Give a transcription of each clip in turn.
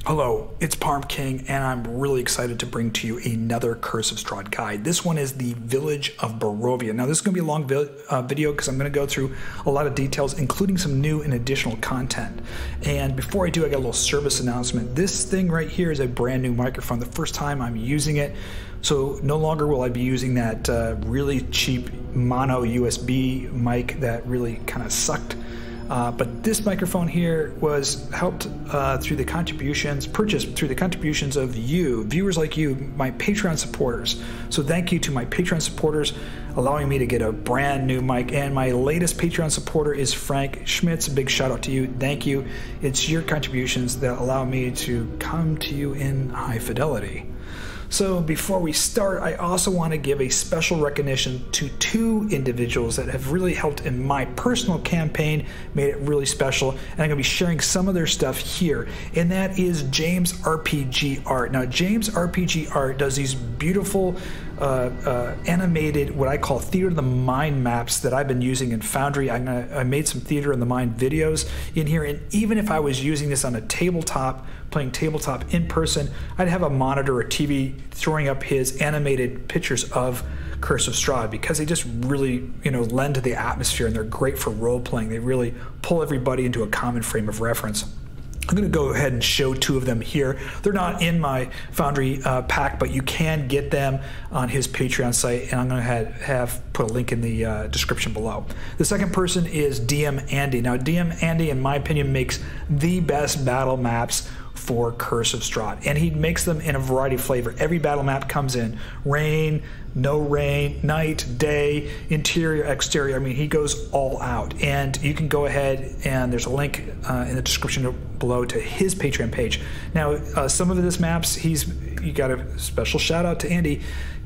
Hello, it's PyramKing, and I'm really excited to bring to you another Curse of Strahd guide. This one is the Village of Barovia. Now, this is going to be a long video because I'm going to go through a lot of details, including some new and additional content. And before I do, I got a little service announcement. This thing right here is a brand new microphone. The first time I'm using it, so no longer will I be using that really cheap mono USB mic that really kind of sucked. But this microphone here was helped through the contributions, purchased through the contributions of you, viewers like you, my Patreon supporters. So thank you to my Patreon supporters allowing me to get a brand new mic. And my latest Patreon supporter is Frank Schmitz. A big shout out to you. Thank you. It's your contributions that allow me to come to you in high fidelity. So before we start, I also want to give a special recognition to two individuals that have really helped in my personal campaign, made it really special, and I'm going to be sharing some of their stuff here, and that is James RPG Art. Now, James RPG Art does these beautiful animated, what I call Theater of the Mind maps that I've been using in Foundry. I made some Theater of the Mind videos in here, and even if I was using this on a tabletop, playing tabletop in person, I'd have a monitor or TV throwing up his animated pictures of Curse of Strahd because they just really, lend to the atmosphere, and they're great for role-playing. They really pull everybody into a common frame of reference. I'm going to go ahead and show two of them here. They're not in my Foundry pack, but you can get them on his Patreon site, and I'm going to have put a link in the description below. The second person is DM Andy. Now, DM Andy, in my opinion, makes the best battle maps for Curse of Strahd, and he makes them in a variety of flavor. Every battle map comes in rain, no rain, night, day, interior, exterior. I mean, he goes all out, and you can go ahead and there's a link in the description below to his Patreon page. Now, some of this maps, you got a special shout out to Andy.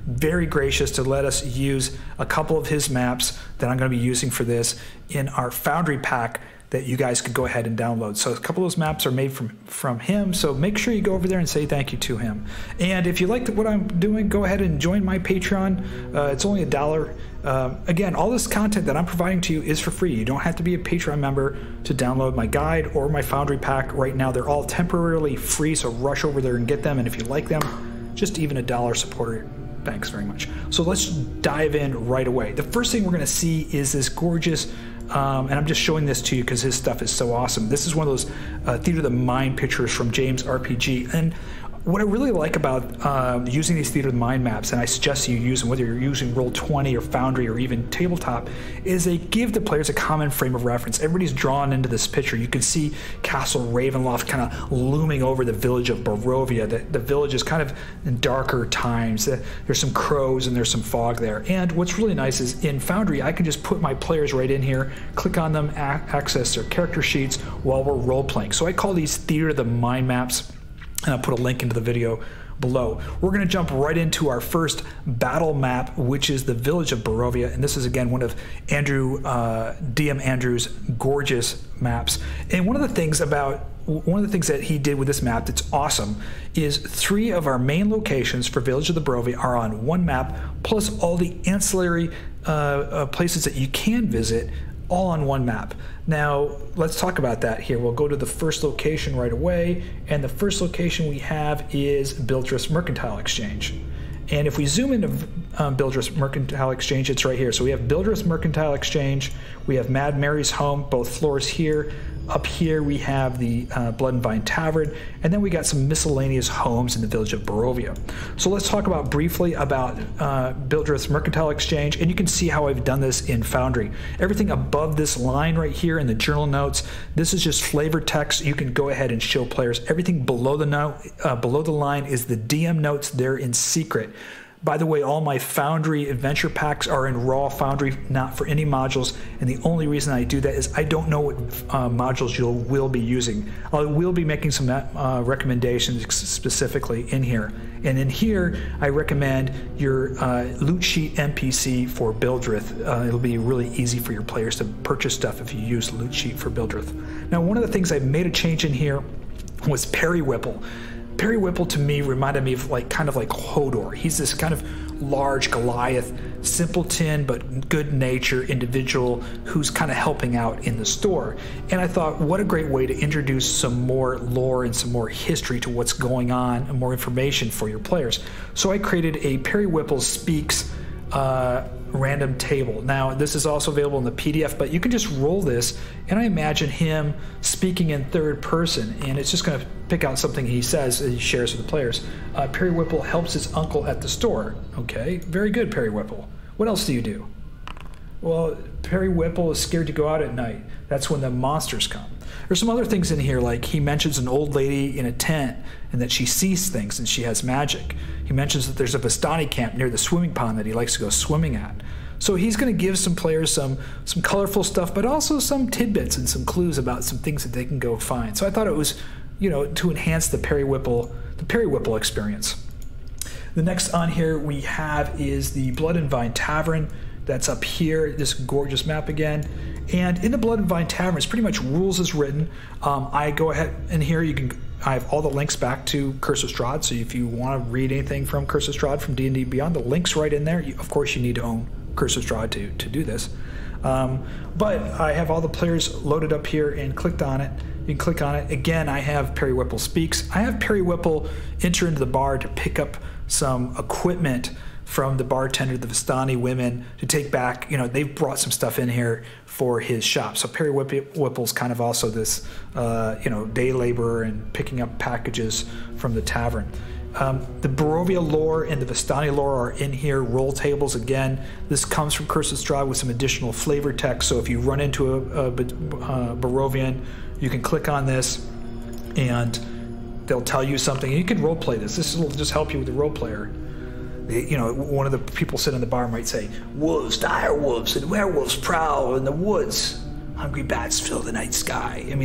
Very gracious to let us use a couple of his maps that I'm going to be using for this in our Foundry pack that you guys could go ahead and download. So a couple of those maps are made from him, so make sure you go over there and say thank you to him. And if you like what I'm doing, go ahead and join my Patreon. It's only $1. Again, all this content that I'm providing to you is for free. You don't have to be a Patreon member to download my guide or my Foundry pack. Right now, they're all temporarily free, so rush over there and get them. And if you like them, just even $1 supporter. Thanks very much. So let's dive in right away. The first thing we're going to see is this gorgeous, and I'm just showing this to you because his stuff is so awesome. This is one of those Theater of the Mind pictures from James RPG. And what I really like about using these Theater of the Mind maps, and I suggest you use them, whether you're using Roll20 or Foundry or even Tabletop, is they give the players a common frame of reference. Everybody's drawn into this picture. You can see Castle Ravenloft kind of looming over the village of Barovia. The village is kind of in darker times. There's some crows and there's some fog there. And what's really nice is in Foundry, I can just put my players right in here, click on them, access their character sheets while we're role-playing. So I call these Theater of the Mind maps, and I'll put a link into the video below. We're going to jump right into our first battle map, which is the Village of Barovia, and this is again one of DM Andrew's gorgeous maps. And one of the things that he did with this map that's awesome is 3 of our main locations for Village of the Barovia are on one map, plus all the ancillary places that you can visit all on one map. Now, let's talk about that here. We'll go to the first location right away, and the first location we have is Bildrath's Mercantile Exchange. And if we zoom into Bildrath's Mercantile Exchange, it's right here. So we have Bildrath's Mercantile Exchange, we have Mad Mary's Home, both floors here. Up here we have the Blood and Vine Tavern, and then we got some miscellaneous homes in the Village of Barovia. So let's talk briefly about Bildrath's Mercantile Exchange, and you can see how I've done this in Foundry. Everything above this line right here in the journal notes, this is just flavor text. You can go ahead and show players. Everything below the line is the DM notes. They're in secret. By the way, all my Foundry adventure packs are in raw Foundry, not for any modules, and the only reason I do that is I don't know what modules you will be using. I will be making some recommendations specifically in here. And in here, I recommend your loot sheet NPC for Bildrath. It'll be really easy for your players to purchase stuff if you use loot sheet for Bildrath. Now, one of the things I made a change in here was Perry Whipple. Perry Whipple to me reminded me of kind of like Hodor. He's this kind of large Goliath, simpleton but good-natured individual who's kind of helping out in the store. And I thought, what a great way to introduce some more lore and some more history to what's going on and more information for your players. So I created a Perry Whipple Speaks random table. Now, this is also available in the PDF, but you can just roll this, and I imagine him speaking in third person, and it's just going to pick out something he says and he shares with the players. Perry Whipple helps his uncle at the store. Okay, very good, Perry Whipple. What else do you do? Well, Perry Whipple is scared to go out at night. That's when the monsters come. There's some other things in here, like he mentions an old lady in a tent and that she sees things and she has magic. He mentions that there's a Vistani camp near the swimming pond that he likes to go swimming at. So he's going to give some players some colorful stuff, but also some tidbits and some clues about some things that they can go find. So I thought it was, to enhance the Perry Whipple experience. The next on here we have is the Blood and Vine Tavern. That's up here, this gorgeous map again. And in the Blood and Vine Tavern, it's pretty much rules as written. I go ahead and here I have all the links back to Curse of Strahd, so if you want to read anything from Curse of Strahd from D&D Beyond, the link's right in there. Of course, you need to own Curse of Strahd to do this. But I have all the players loaded up here and clicked on it. You can click on it. Again, I have Perry Whipple Speaks. I have Perry Whipple enter into the bar to pick up some equipment from the bartender, the Vistani women, to take back. They've brought some stuff in here for his shop. So Perry Whipple's kind of also this, day laborer and picking up packages from the tavern. The Barovia lore and the Vistani lore are in here. Roll tables again. This comes from Curse of Strahd with some additional flavor text. So if you run into a Barovian, you can click on this and they'll tell you something. You can role play this. This will just help you with the role player. One of the people sitting in the bar might say, "Wolves, dire wolves, and werewolves prowl in the woods. Hungry bats fill the night sky."